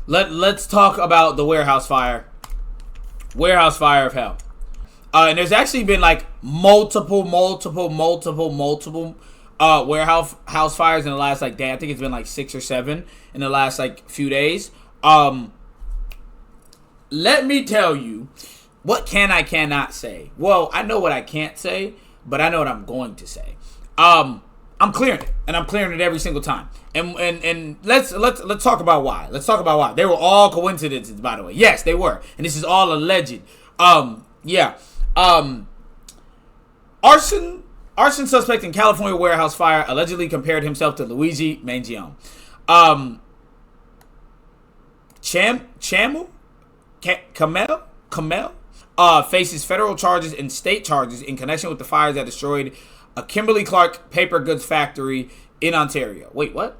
Let's talk about the warehouse fire. Warehouse fire of hell. And there's actually been like multiple warehouse fires in the last like day. I think it's been like 6 or 7 in the last like few days. Let me tell you, what cannot say. Well, I know what I can't say, but I know what I'm going to say. I'm clearing it, and I'm clearing it every single time. And let's talk about why. Let's talk about why. They were all coincidences, by the way. Yes, they were, and this is all alleged. Arson suspect in California warehouse fire allegedly compared himself to Luigi Mangione. Kamel faces federal charges and state charges in connection with the fires that destroyed a Kimberly-Clark paper goods factory in Ontario. Wait, what?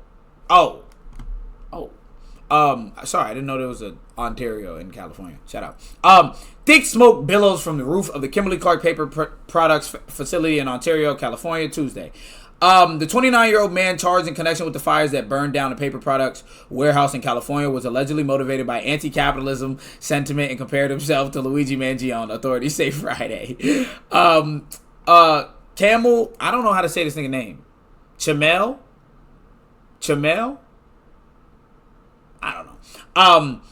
Oh. Sorry, I didn't know there was an Ontario in California. Shout out. Thick smoke billows from the roof of the Kimberly-Clark paper products facility in Ontario, California, Tuesday. The 29-year-old man charged in connection with the fires that burned down the paper products warehouse in California was allegedly motivated by anti-capitalism sentiment and compared himself to Luigi Mangione, authorities say Friday. Camel, I don't know how to say this nigga name. Chamel? I don't know.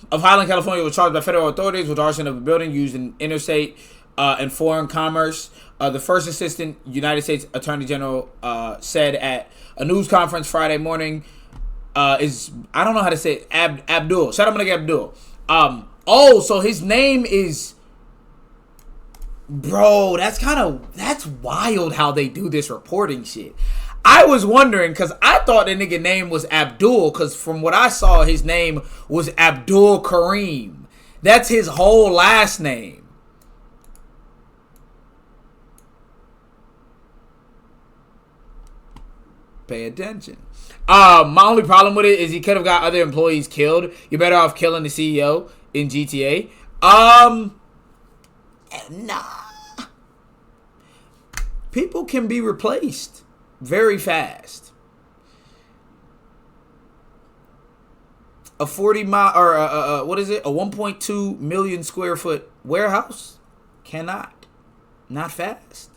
Of Highland, California, was charged by federal authorities with arson of a building used in interstate and foreign commerce. The first assistant United States Attorney General said at a news conference Friday morning I don't know how to say it, Abdul. Shout out my nigga Abdul. So his name is... Bro, that's wild how they do this reporting shit. I was wondering, because I thought the nigga name was Abdul, because from what I saw, his name was Abdul Kareem. That's his whole last name. Pay attention. My only problem with it is he could have got other employees killed. You're better off killing the CEO in GTA. Nah. People can be replaced very fast. A 40-mile or a 1.2 million square foot warehouse cannot. Not fast.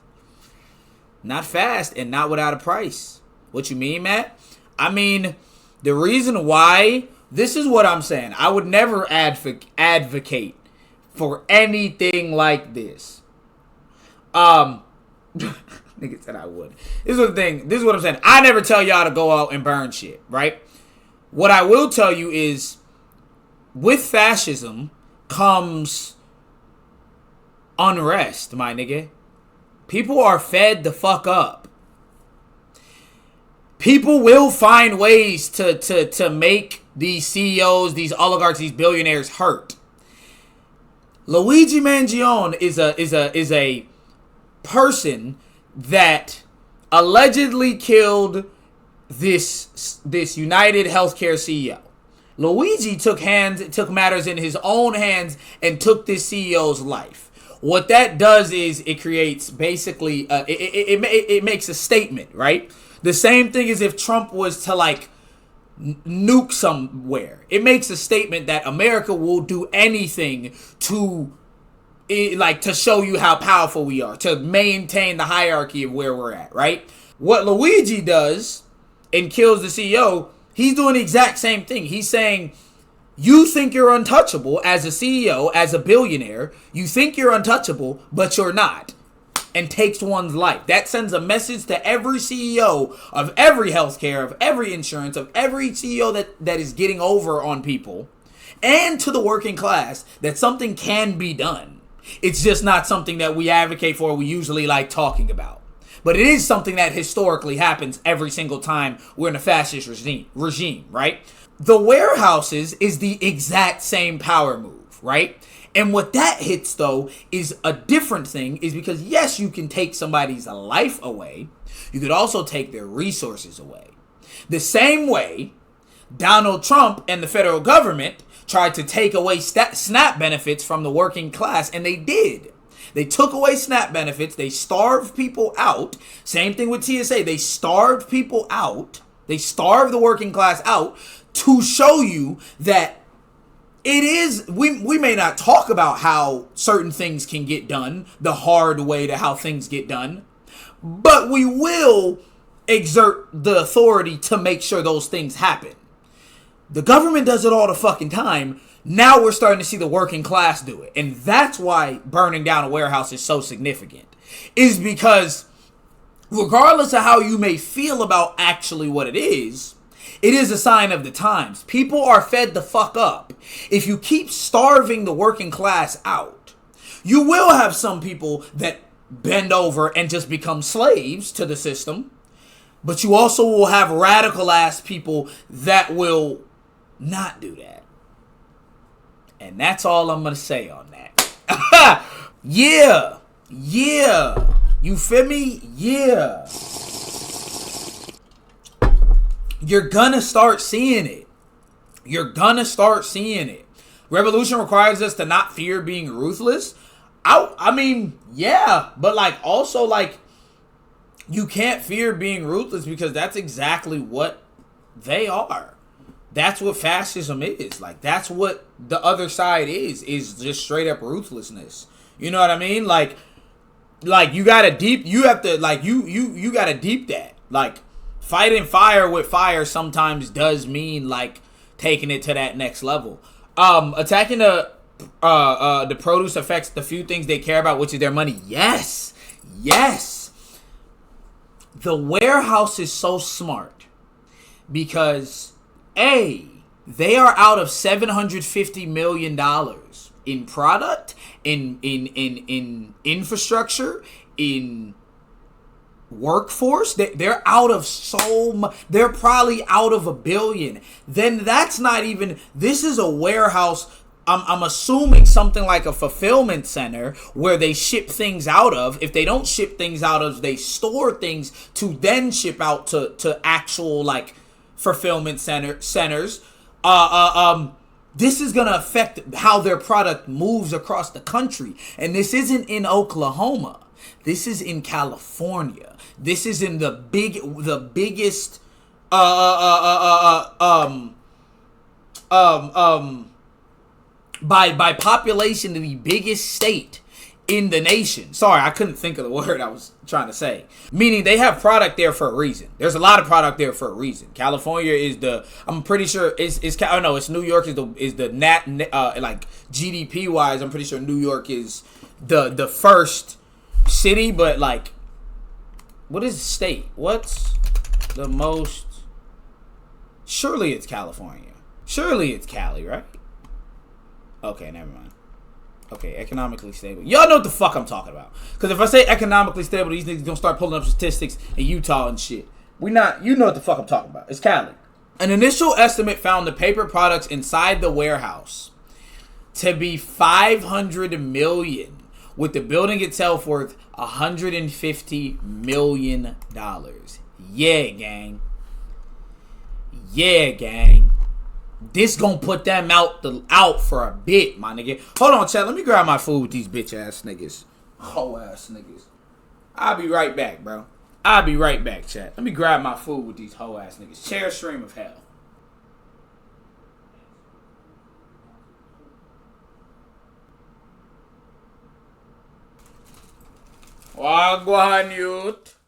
Not fast and not without a price. What you mean, Matt? I mean, the reason why, this is what I'm saying. I would never advocate for anything like this. Nigga said I would. This is the thing. This is what I'm saying. I never tell y'all to go out and burn shit, right? What I will tell you is, with fascism comes unrest, my nigga. People are fed the fuck up. People will find ways to make these CEOs, these oligarchs, these billionaires hurt. Luigi Mangione is a person that allegedly killed this United Healthcare CEO. Luigi took matters in his own hands and took this CEO's life. What that does is it creates basically it makes a statement, right? The same thing as if Trump was to like nuke somewhere. It makes a statement that America will do anything to show you how powerful we are, to maintain the hierarchy of where we're at, right? What Luigi does and kills the CEO, he's doing the exact same thing. He's saying, you think you're untouchable as a CEO, as a billionaire. You think you're untouchable, but you're not. And takes one's life. That sends a message to every CEO of every healthcare, of every insurance, of every CEO that is getting over on people, and to the working class, that something can be done. It's just not something that we advocate for, we usually like talking about. But it is something that historically happens every single time we're in a fascist regime, right? The warehouses is the exact same power move, right? And what that hits, though, is a different thing, is because, yes, you can take somebody's life away. You could also take their resources away. The same way Donald Trump and the federal government tried to take away SNAP benefits from the working class, and they did. They took away SNAP benefits. They starved people out. Same thing with TSA. They starved people out. They starved the working class out to show you that it is, we may not talk about how certain things can get done, the hard way to how things get done, but we will exert the authority to make sure those things happen. The government does it all the fucking time. Now we're starting to see the working class do it. And that's why burning down a warehouse is so significant. Is because regardless of how you may feel about actually what it is a sign of the times. People are fed the fuck up. If you keep starving the working class out, you will have some people that bend over and just become slaves to the system. But you also will have radical ass people that will not do that. And that's all I'm going to say on that. Yeah. Yeah. You feel me? Yeah. You're going to start seeing it. You're going to start seeing it. Revolution requires us to not fear being ruthless. I mean, yeah. But like also like you can't fear being ruthless because that's exactly what they are. That's what fascism is. Like, that's what the other side is just straight up ruthlessness. You know what I mean? Like you gotta deep that. Like, fighting fire with fire sometimes does mean like taking it to that next level. Attacking the produce affects the few things they care about, which is their money. Yes. Yes. The warehouse is so smart because they are out of $750 million in product, in infrastructure, in workforce. They're out of so much. They're probably out of $1 billion. Then that's not even. This is a warehouse. I'm assuming something like a fulfillment center where they ship things out of. If they don't ship things out of, they store things to then ship out to actual like fulfillment centers. This is gonna affect how their product moves across the country. And this isn't in Oklahoma. This is in California. This is in the biggest by population, the biggest state in the nation. Sorry, I couldn't think of the word I was trying to say. Meaning they have product there for a reason. There's a lot of product there for a reason. California is I'm pretty sure it's New York is the like GDP wise, I'm pretty sure New York is the first city, but like what is the state? What's the most? Surely it's California. Surely it's Cali, right? Okay, never mind. Okay, economically stable. Y'all know what the fuck I'm talking about. Because if I say economically stable, these niggas gonna start pulling up statistics in Utah and shit. You know what the fuck I'm talking about. It's Cali. An initial estimate found the paper products inside the warehouse to be $500 million, with the building itself worth $150 million. Yeah, gang. Yeah, gang. This gonna put them out for a bit, my nigga. Hold on, chat. Let me grab my food with these bitch ass niggas. Hoe ass niggas. I'll be right back, bro. I'll be right back, chat. Let me grab my food with these hoe ass niggas. Share stream of hell. Wagwan youth.